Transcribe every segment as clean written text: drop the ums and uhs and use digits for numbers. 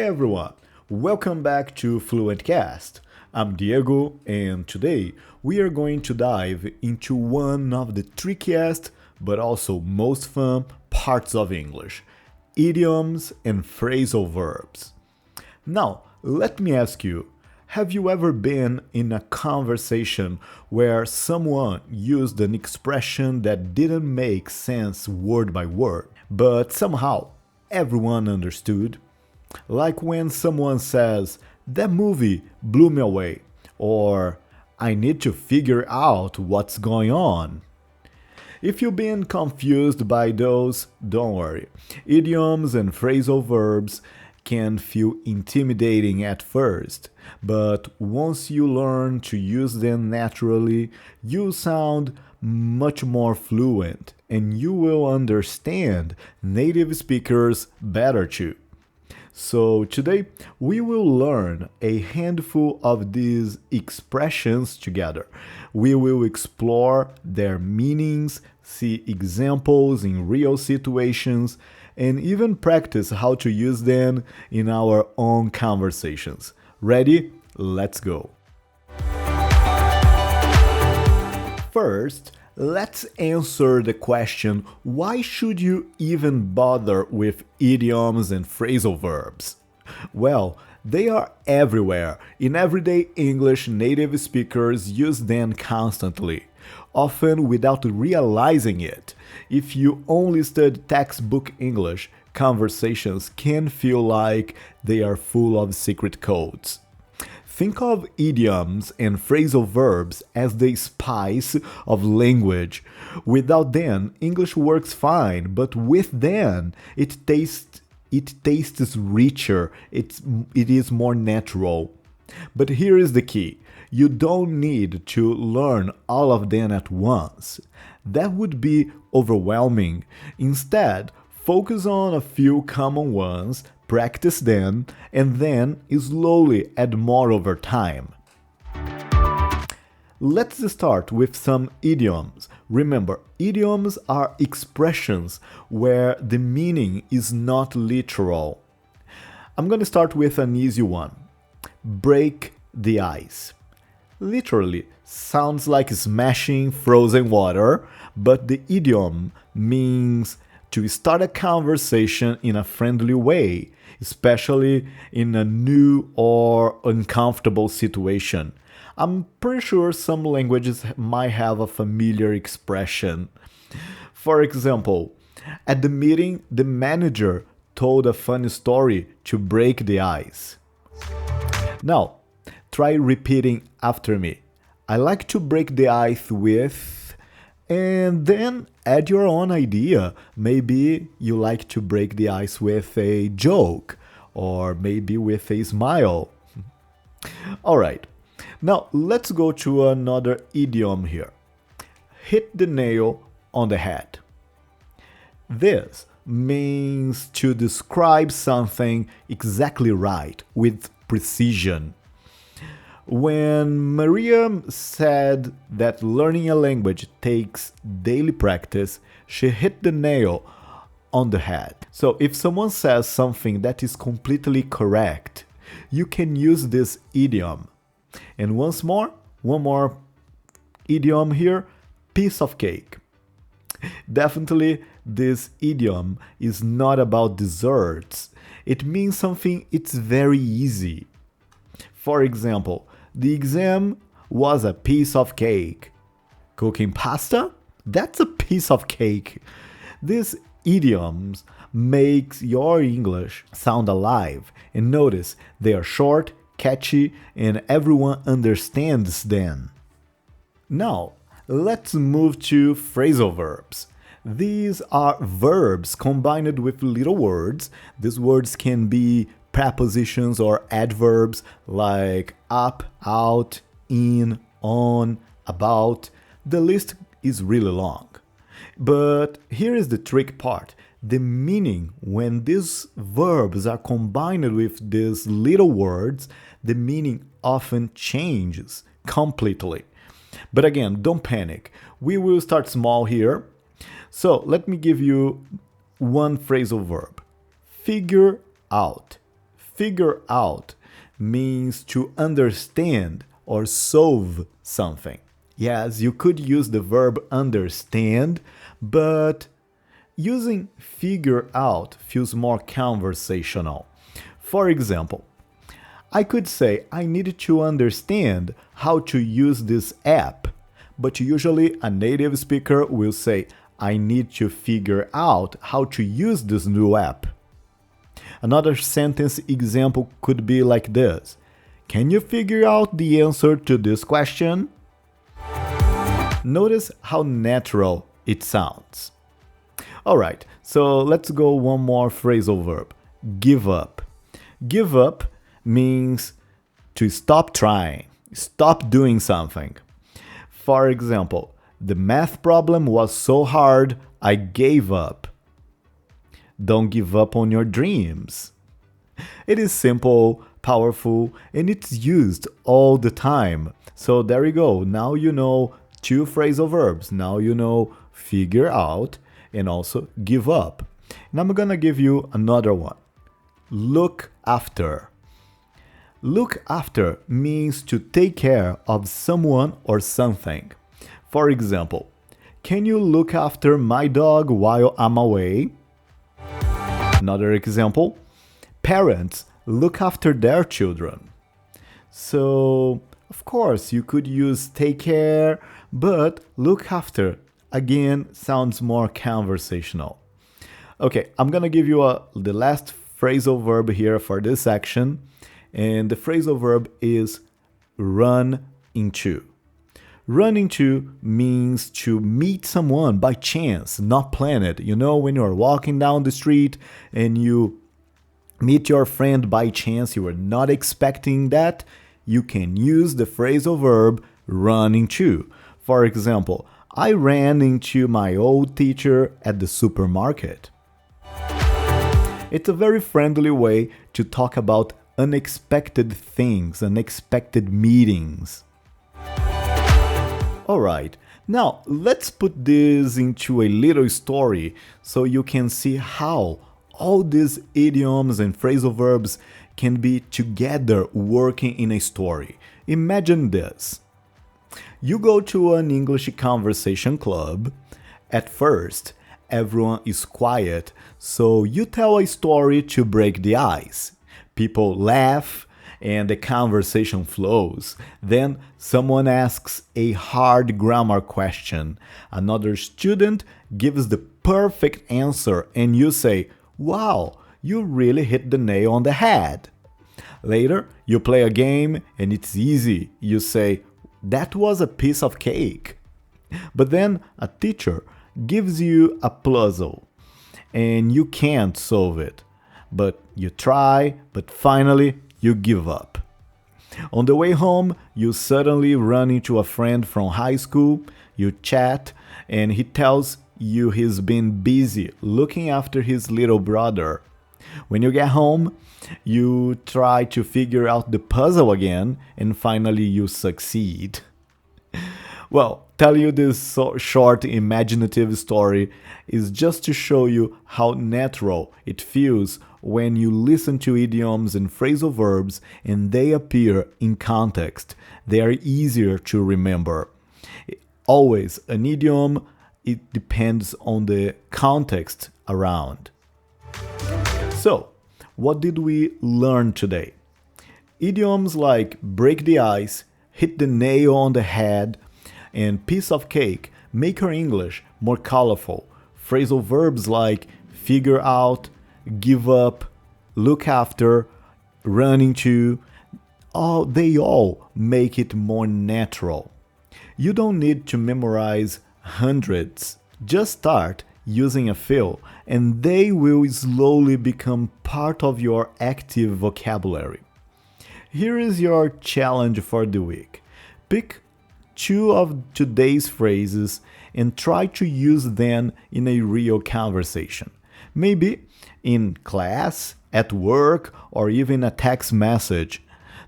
everyone, welcome back to FluentCast. I'm Diego, and today we are going to dive into one of the trickiest but also most fun parts of English: idioms and phrasal verbs. Now, let me ask you, have you ever been in a conversation where someone used an expression that didn't make sense word by word, but somehow everyone understood? Like when someone says, "That movie blew me away," or "I need to figure out what's going on." If you've been confused by those, don't worry. Idioms and phrasal verbs can feel intimidating at first, but once you learn to use them naturally, you sound much more fluent and you will understand native speakers better too. So today we will learn a handful of these expressions together. We will explore their meanings, see examples in real situations, and even practice how to use them in our own conversations. Ready? Let's go. First, let's answer the question, why should you even bother with idioms and phrasal verbs? Well, they are everywhere. In everyday English, native speakers use them constantly, often without realizing it. If you only study textbook English, conversations can feel like they are full of secret codes. Think of idioms and phrasal verbs as the spice of language. Without them, English works fine, but with them, it tastes richer, it is more natural. But here is the key. You don't need to learn all of them at once. That would be overwhelming. Instead, focus on a few common ones, practice them, and then slowly add more over time. Let's start with some idioms. Remember, idioms are expressions where the meaning is not literal. I'm going to start with an easy one. Break the ice. Literally sounds like smashing frozen water, but the idiom means to start a conversation in a friendly way, especially in a new or uncomfortable situation. I'm pretty sure some languages might have a familiar expression. For example, at the meeting, the manager told a funny story to break the ice. Now, try repeating after me. I like to break the ice with, and then add your own idea. Maybe you like to break the ice with a joke, or maybe with a smile. Alright, now let's go to another idiom here. Hit the nail on the head. This means to describe something exactly right, with precision. When Maria said that learning a language takes daily practice, she hit the nail on the head. So if someone says something that is completely correct, you can use this idiom. And one more idiom here, piece of cake. Definitely, this idiom is not about desserts. It means something it's very easy. For example, the exam was a piece of cake. Cooking pasta? That's a piece of cake. These idioms makes your English sound alive. And notice, they are short, catchy, and everyone understands them. Now, let's move to phrasal verbs. These are verbs combined with little words. These words can be prepositions or adverbs like up, out, in, on, about. The list is really long. But here is the trick part. The meaning, when these verbs are combined with these little words, the meaning often changes completely. But again, don't panic. We will start small here. So let me give you one phrasal verb. Figure out. figure out means to understand or solve something. Yes, you could use the verb understand, but using figure out feels more conversational. For example, I could say I need to understand how to use this app, but usually a native speaker will say I need to figure out how to use this new app. Another sentence example could be like this: Can you figure out the answer to this question? Notice how natural it sounds. Alright, so let's go one more phrasal verb. Give up. Give up means to stop trying, stop doing something. For example, the math problem was so hard, I gave up. Don't give up on your dreams. It is simple, powerful, and it's used all the time. So there you go. Now you know two phrasal verbs. Now you know figure out and also give up. And I'm gonna give you another one. Look after. Look after means to take care of someone or something. For example, can you look after my dog while I'm away? Another example, parents look after their children. So, of course, you could use take care, but look after, again, sounds more conversational. Okay, I'm gonna give you the last phrasal verb here for this section, and the phrasal verb is run into. Run into means to meet someone by chance, not planned. You know, when you're walking down the street and you meet your friend by chance, you were not expecting that, you can use the phrasal verb run into. For example, I ran into my old teacher at the supermarket. It's a very friendly way to talk about unexpected things, unexpected meetings. Alright, now let's put this into a little story so you can see how all these idioms and phrasal verbs can be together working in a story. Imagine this. You go to an English conversation club. At first, everyone is quiet, so you tell a story to break the ice. People laugh and the conversation flows. Then someone asks a hard grammar question. Another student gives the perfect answer and you say, "Wow, you really hit the nail on the head." Later, you play a game and it's easy. You say, "That was a piece of cake." But then a teacher gives you a puzzle and you can't solve it. But you try, but finally you give up. On the way home, you suddenly run into a friend from high school, you chat, and he tells you he's been busy looking after his little brother. When you get home, you try to figure out the puzzle again, and finally you succeed. Well, tell you this short imaginative story is just to show you how natural it feels when you listen to idioms and phrasal verbs and they appear in context. They are easier to remember. Always, an idiom, it depends on the context around. So, what did we learn today? Idioms like break the ice, hit the nail on the head, and piece of cake make our English more colorful. Phrasal verbs like figure out, give up, look after, run into, they all make it more natural. You don't need to memorize hundreds. Just start using a few, and they will slowly become part of your active vocabulary. Here is your challenge for the week. Pick 2 of today's phrases and try to use them in a real conversation. Maybe in class, at work, or even a text message.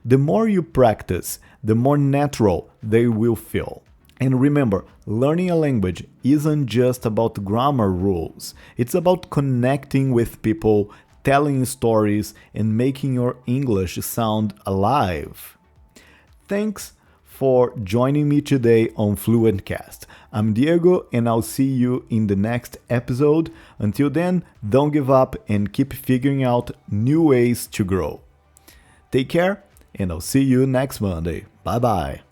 The more you practice, the more natural they will feel. And remember, learning a language isn't just about grammar rules. It's about connecting with people, telling stories, and making your English sound alive. Thanks for joining me today on FluentCast. I'm Diego, and I'll see you in the next episode. Until then, don't give up and keep figuring out new ways to grow. Take care, and I'll see you next Monday. Bye bye.